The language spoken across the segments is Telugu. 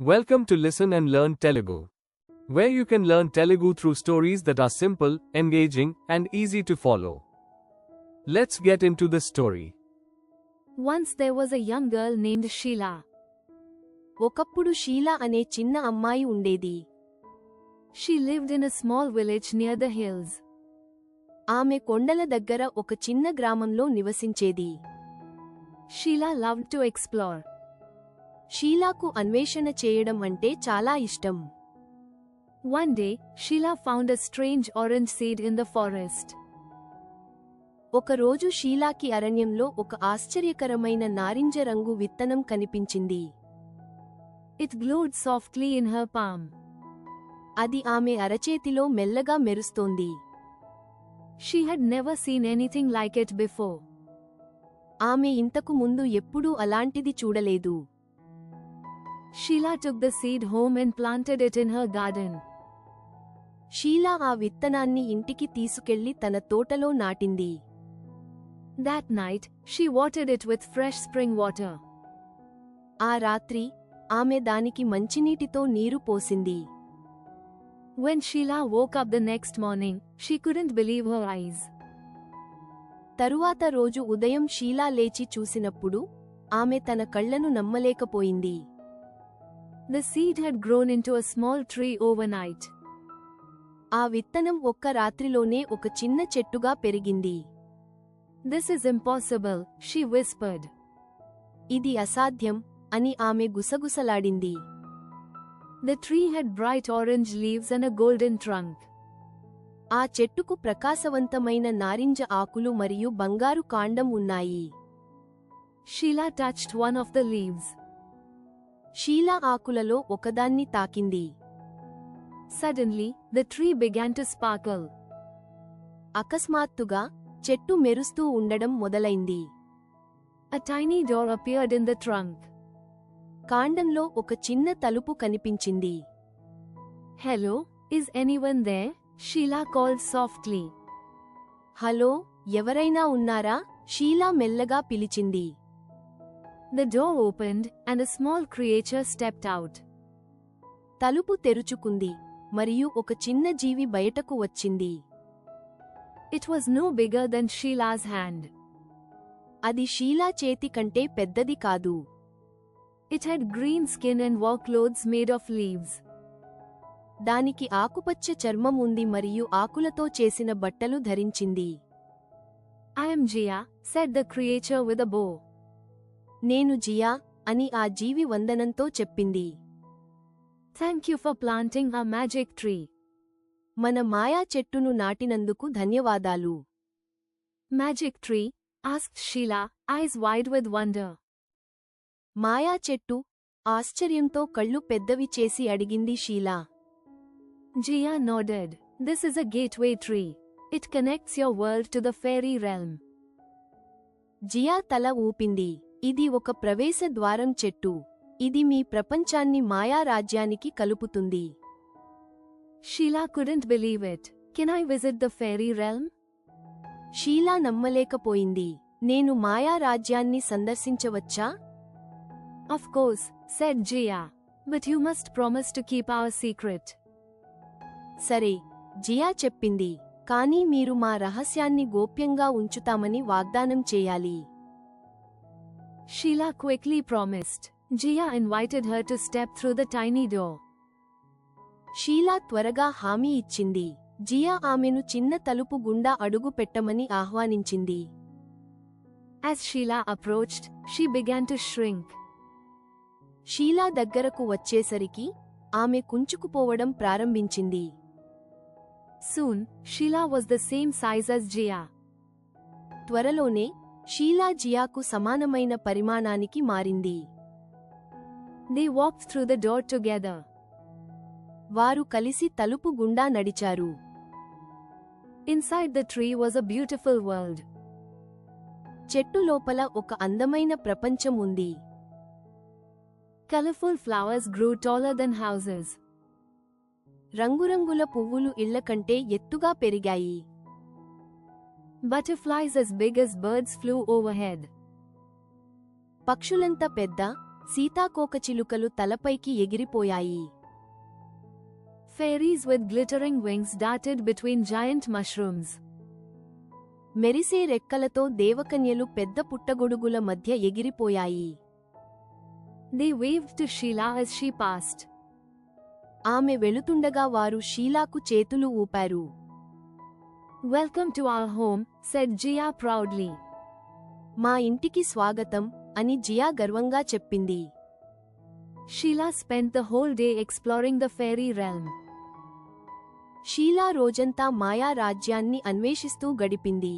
Welcome to Listen and Learn Telugu, where you can learn Telugu through stories that are simple, engaging, and easy to follow. Let's get into the story. Once there was a young girl named Sheila. ఒకప్పుడు షీలా అనే చిన్న అమ్మాయి ఉండేది. She lived in a small village near the hills. ఆమె కొండల దగ్గర ఒక చిన్న గ్రామంలో నివసించేది. Sheila loved to explore. షీలాకు అన్వేషణ చేయడం అంటే చాలా ఇష్టం. One day, Sheila found a strange orange seed in the forest. ఒకరోజు షీలాకి అరణ్యంలో ఒక ఆశ్చర్యకరమైన నారింజ రంగు విత్తనం కనిపించింది. It glowed softly in her palm. అది ఆమె అరచేతిలో మెల్లగా మెరుస్తోంది. She had never seen anything like it before. ఆమె ఇంతకు ముందు ఎప్పుడూ అలాంటిది చూడలేదు. Sheila took the seed home and planted it in her garden. Sheela ఆ విత్తనాన్ని ఇంటికి తీసుకెళ్లి తన తోటలో నాటింది. That night, she watered it with fresh spring water. ఆ రాత్రి ఆమె దానికి మంచినీటితో నీరు పోసింది. When Sheila woke up the next morning, she couldn't believe her eyes. తరువాత రోజు ఉదయం షీలా లేచి చూసినప్పుడు ఆమె తన కళ్లను నమ్మలేకపోయింది. The seed had grown into a small tree overnight. ఆ విత్తనం ఒక్క రాత్రిలోనే ఒక చిన్న చెట్టుగా పెరిగింది. This is impossible, she whispered. ఇది అసాధ్యం అని ఆమె గుసగుసలాడింది. The tree had bright orange leaves and a golden trunk. ఆ చెట్టుకు ప్రకాశవంతమైన నారింజ ఆకులు మరియు బంగారు కాండం ఉన్నాయి. Sheila touched one of the leaves. Sheela ఆకులలో ఒకదాన్ని తాకింది. Suddenly, the tree began to sparkle. అకస్మాత్తుగా చెట్టు మెరుస్తూ ఉండడం మొదలైంది. A tiny door appeared in the trunk. కాండంలో ఒక చిన్న తలుపు కనిపించింది. Hello, is anyone there? Sheila called softly. Hello, ఎవరైనా ఉన్నారా? షీలా మెల్లగా పిలిచింది. The door opened, and a small creature stepped out. తలుపు తెరుచుకుంది, మరియు ఒక చిన్న జీవి బయటకు వచ్చింది. It was no bigger than Sheila's hand. అది షీలా చేతి కంటే పెద్దది కాదు. It had green skin and wore clothes made of leaves. దానికి ఆకుపచ్చ చర్మం ఉంది మరియు ఆకులతో చేసిన బట్టలు ధరించింది. I am Jia, said the creature with a bow. నేను జియా అని ఆ జీవి వందనంతో చెప్పింది. Thank you for planting our magic tree. మన మాయా చెట్టును నాటినందుకు ధన్యవాదాలు. Magic tree? asked Sheila, eyes wide with wonder. మాయా చెట్టు? ఆశ్చర్యంతో కళ్ళు పెద్దవి చేసి అడిగింది Sheela. Jia nodded. This is a gateway tree. It connects your world to the fairy realm. Jiya తల ఊపింది. ఇది ఒక ప్రవేశ ద్వారం చెట్టు. ఇది మీ ప్రపంచాన్ని మాయా రాజ్యానికి కలుపుతుంది. Sheila couldn't believe it. Can I visit the fairy realm? Sheela నమ్మలేకపోయింది. నేను మాయా రాజ్యాన్ని సందర్శించవచ్చా? Of course, said Jia. But you must promise to keep our secret. సరే, జియా చెప్పింది. కానీ మీరు మా రహస్యాన్ని గోప్యంగా ఉంచుతామని వాగ్దానం చేయాలి. Sheila quickly promised. Jia invited her to step through the tiny door. Sheela త్వరగా హామీ ఇచ్చింది. జియా ఆమెను చిన్న తలుపు గుండా అడుగు పెట్టమని ఆహ్వానించింది. As Sheila approached, she began to shrink. Sheela దగ్గరకు వచ్చేసరికి ఆమె కుంచుకుపోవడం ప్రారంభించింది. Soon, Sheila was the same size as Jia. త్వరలోనే షీలా జియాకు సమానమైన పరిమాణానికి మారింది. They walked through the door together. వారు కలిసి తలుపు గుండా నడిచారు. Inside the tree was a beautiful world. చెట్టు లోపల ఒక అందమైన ప్రపంచం ఉంది. Colorful flowers grew taller than houses. రంగురంగుల పువ్వులు ఇళ్ల కంటే ఎత్తుగా పెరిగాయి. Butterflies as big as birds flew overhead. పక్షులంత పెద్ద, సీతాకోకచిలుకలు తలపైకి ఎగిరిపోయాయి. Fairies with glittering wings darted between giant mushrooms. మెరిసే రెక్కలతో దేవకన్యలు పెద్ద పుట్టగొడుగుల మధ్య ఎగిరిపోయాయి. They waved to Sheila as she passed. ఆమె వెళుతుండగా వారు షీలాకు చేతులు ఊపారు. Welcome to our home, said Jia proudly. మా ఇంటికి స్వాగతం అని జియా గర్వంగా చెప్పింది. Sheila spent the whole day exploring the fairy realm. Sheela రోజంతా మాయా రాజ్యాన్ని అన్వేషిస్తూ గడిపింది.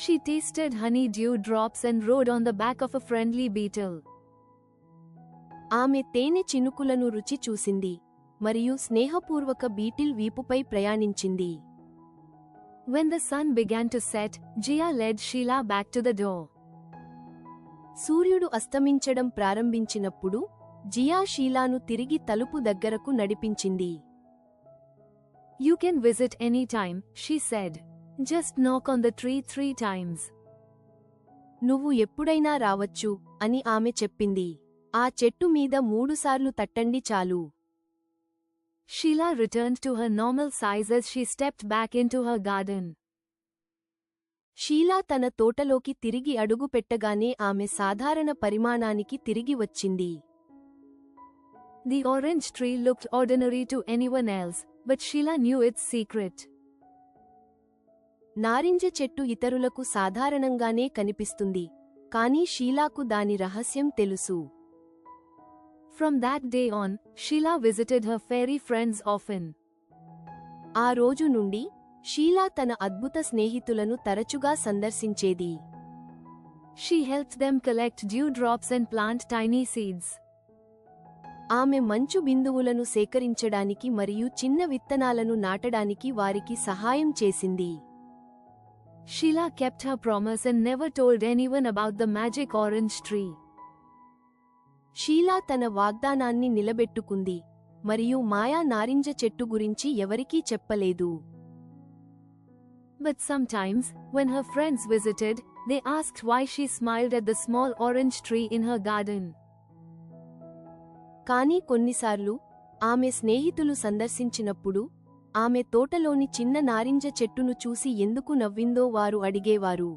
She tasted honey dew drops and rode on the back of a friendly beetle. ఆమె తేనె చినుకులను రుచి చూసింది మరియు స్నేహపూర్వక beetle వీపుపై ప్రయాణించింది. When the sun began to set, Jia led Sheila back to the door. సూర్యుడు అస్తమించడం ప్రారంభించినప్పుడు జియా షీలాను తిరిగి తలుపు దగ్గరకు నడిపించింది. You can visit any time, she said. Just knock on the tree 3 times. నువ్వు ఎప్పుడైనా రావచ్చు అని ఆమె చెప్పింది. ఆ చెట్టు మీద 3 సార్లు తట్టండి చాలు. Sheila returned to her normal size as she stepped back into her garden. Sheela తన తోటలోకి తిరిగి అడుగు పెట్టగానే ఆమె సాధారణ పరిమాణానికి తిరిగి వచ్చింది. The orange tree looked ordinary to anyone else, but Sheila knew its secret. నారింజ చెట్టు ఇతరులకు సాధారణంగానే కనిపిస్తుంది, కానీ షీలాకు దాని రహస్యం తెలుసు. From that day on, Sheila visited her fairy friends often. ఆ రోజు నుండి షీలా తన అద్భుత స్నేహితులను తరచుగా సందర్శించేది. She helped them collect dewdrops and plant tiny seeds. ఆమె మంచు బిందువులను సేకరించడానికి మరియు చిన్న విత్తనాలను నాటడానికి వారికి సహాయం చేసింది. Sheila kept her promise and never told anyone about the magic orange tree. Sheela తన వాగ్దానాన్ని నిలబెట్టుకుంది మరియు మాయా నారింజ చెట్టు గురించి ఎవరికీ చెప్పలేదు. But sometimes, when her friends visited, they asked why she smiled at the small orange tree in her garden. కానీ కొన్నిసార్లు ఆమె స్నేహితులు సందర్శించినప్పుడు ఆమె తోటలోని చిన్న నారింజ చెట్టును చూసి ఎందుకు నవ్విందో వారు అడిగేవారు.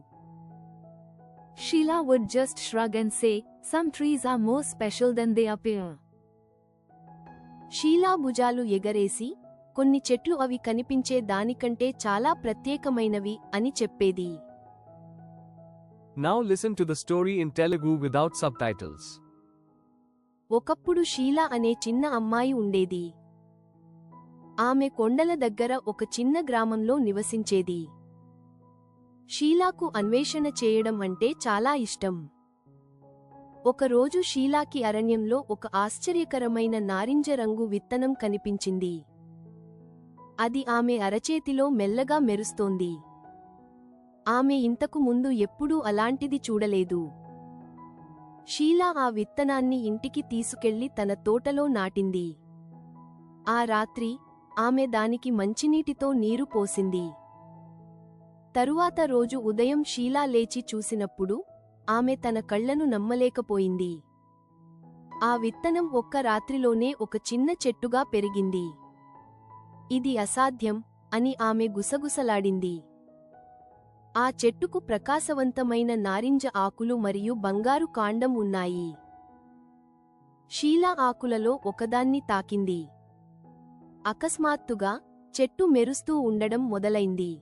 Sheila would just shrug and say, "Some trees are more special than they appear." Sheela భుజాలు ఎగరేసి, కొన్ని చెట్లు అవి కనిపించే దానికంటే చాలా ప్రత్యేకమైనవి అని చెప్పేది. Now listen to the story in Telugu without subtitles. ఒకప్పుడు షీలా అనే చిన్న అమ్మాయి ఉండేది. ఆమె కొండల దగ్గర ఒక చిన్న గ్రామంలో నివసించేది. షీలాకు అన్వేషణ చేయడం అంటే చాలా ఇష్టం. ఒకరోజు షీలాకి అరణ్యంలో ఒక ఆశ్చర్యకరమైన నారింజ రంగు విత్తనం కనిపించింది. అది ఆమె అరచేతిలో మెల్లగా మెరుస్తోంది. ఆమె ఇంతకు ముందు ఎప్పుడూ అలాంటిది చూడలేదు. షీలా ఆ విత్తనాన్ని ఇంటికి తీసుకెళ్లి తన తోటలో నాటింది. ఆ రాత్రి ఆమె దానికి మంచినీటితో నీరు పోసింది. తరువాత రోజు ఉదయం షీలా లేచి చూసినప్పుడు ఆమె తన కళ్లను నమ్మలేకపోయింది. ఆ విత్తనం ఒక్క రాత్రిలోనే ఒక చిన్న చెట్టుగా పెరిగింది. ఇది అసాధ్యం అని ఆమె గుసగుసలాడింది. ఆ చెట్టుకు ప్రకాశవంతమైన నారింజ ఆకులు మరియు బంగారు కాండం ఉన్నాయి. షీలా ఆకులలో ఒకదాన్ని తాకింది. అకస్మాత్తుగా చెట్టు మెరుస్తూ ఉండడం మొదలైంది.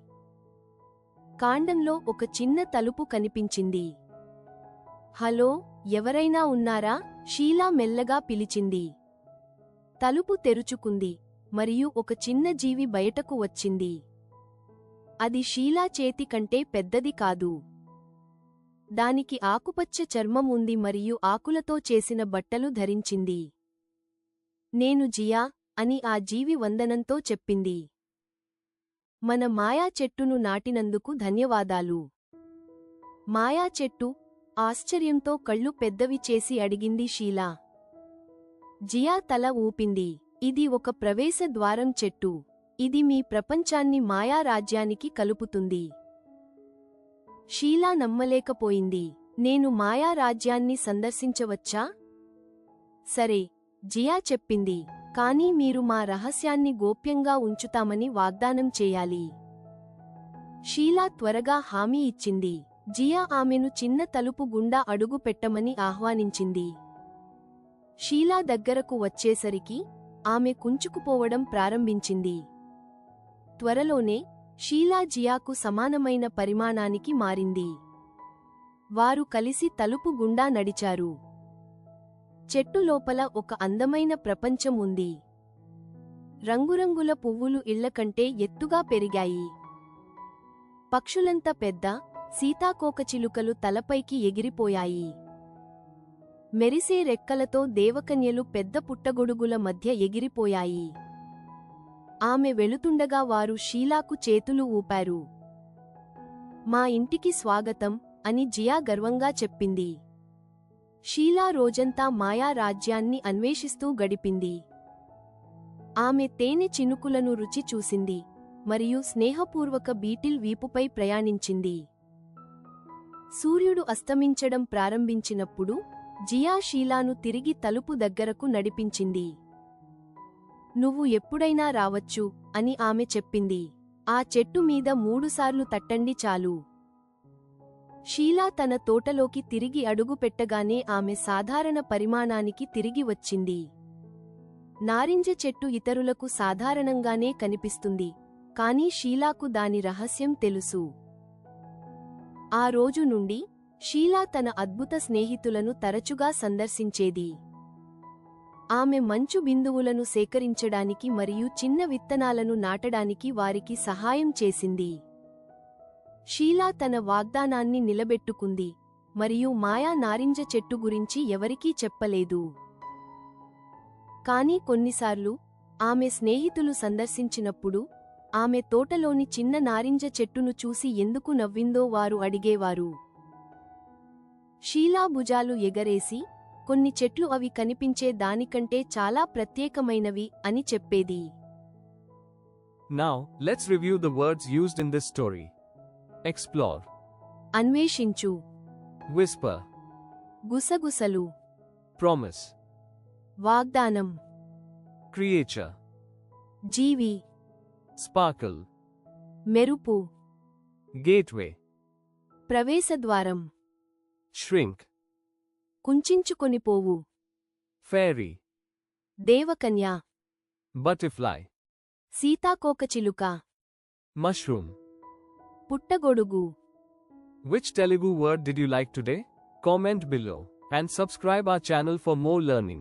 కాండంలో ఒక చిన్న తలుపు కనిపించింది. హలో, ఎవరైనా ఉన్నారా? షీలా మెల్లగా పిలిచింది. తలుపు తెరుచుకుంది మరియు ఒక చిన్న జీవి బయటకు వచ్చింది. అది షీలా చేతి కంటే పెద్దది కాదు. దానికి ఆకుపచ్చ చర్మం ఉంది మరియు ఆకులతో చేసిన బట్టలు ధరించింది. నేను జియా అని ఆ జీవి వందనంతో చెప్పింది. మన మాయా చెట్టును నాటినందుకు ధన్యవాదాలు. మాయా చెట్టు ఆశ్చర్యంతో కళ్ళు పెద్దవి చేసి అడిగింది షీలా. జియా తల ఊపింది. ఇది ఒక ప్రవేశ ద్వారం చెట్టు. ఇది మీ ప్రపంచాన్ని మాయా రాజ్యానికి కలుపుతుంది. షీలా నమ్మలేకపోయింది. నేను మాయా రాజ్యాన్ని సందర్శించవచ్చా? సరే, జియా చెప్పింది. కానీ మీరు మా రహస్యాన్ని గోప్యంగా ఉంచుతామని వాగ్దానం చేయాలి. షీలా త్వరగా హామీ ఇచ్చింది. జియా ఆమెను చిన్న తలుపు గుండా అడుగు పెట్టమని ఆహ్వానించింది. షీలా దగ్గరకు వచ్చేసరికి ఆమె కుంచుకుపోవడం ప్రారంభించింది. త్వరలోనే షీలా జియాకు సమానమైన పరిమాణానికి మారింది. వారు కలిసి తలుపు గుండా నడిచారు. చెట్టు లోపల ఒక అందమైన ప్రపంచం ఉంది. రంగురంగుల పువ్వులు ఇళ్లకంటే ఎత్తుగా పెరిగాయి. పక్షులంత పెద్ద సీతాకోకచిలుకలు తలపైకి ఎగిరిపోయాయి. మెరిసే రెక్కలతో దేవకన్యలు పెద్ద పుట్టగొడుగుల మధ్య ఎగిరిపోయాయి. ఆమె వెళుతుండగా వారు షీలాకు చేతులు ఊపారు. మా ఇంటికి స్వాగతం అని జియా గర్వంగా చెప్పింది. షీలా రోజంతా మాయా రాజ్యాన్ని అన్వేషిస్తూ గడిపింది. ఆమె తేనె చినుకులను రుచి చూసింది మరియు స్నేహపూర్వక బీటిల్ వీపుపై ప్రయాణించింది. సూర్యుడు అస్తమించడం ప్రారంభించినప్పుడు జియా షీలాను తిరిగి తలుపు దగ్గరకు నడిపించింది. నువ్వు ఎప్పుడైనా రావచ్చు అని ఆమె చెప్పింది. ఆ చెట్టు మీద 3 సార్లు తట్టండి చాలు. షీలా తన తోటలోకి తిరిగి అడుగుపెట్టగానే ఆమె సాధారణ పరిమాణానికి తిరిగి వచ్చింది. నారింజ చెట్టు ఇతరులకు సాధారణంగానే కనిపిస్తుంది, కానీ షీలాకు దాని రహస్యం తెలుసు. ఆ రోజు నుండి షీలా తన అద్భుత స్నేహితులను తరచుగా సందర్శించేది. ఆమె మంచు బిందువులను సేకరించడానికి మరియు చిన్న విత్తనాలను నాటడానికి వారికి సహాయం చేసింది. షీలా తన వాగ్దానాన్ని నిలబెట్టుకుంది మరియు మాయా నారింజ చెట్టు గురించి ఎవరికీ చెప్పలేదు. కానీ కొన్నిసార్లు ఆమె స్నేహితులు సందర్శించినప్పుడు ఆమె తోటలోని చిన్న నారింజ చెట్టును చూసి ఎందుకు నవ్విందో వారు అడిగేవారు. షీలా భుజాలు ఎగరేసి కొన్ని చెట్లు అవి కనిపించే దానికంటే చాలా ప్రత్యేకమైనవి అని చెప్పేది. Now, let's review the words used in this story. Explore, అన్వేషించు, whisper, గుసగుసలు, promise, వాగ్దానం, creature, జీవి, sparkle, మెరుపు, gateway, ప్రవేశద్వారం, shrink, కుంచించుకొనిపోవు, fairy, దేవకన్య, butterfly, సీతాకోకచిలుక, mushroom. పుట్టగొడుగు. Which Telugu word did you like today? Comment below and subscribe our channel for more learning.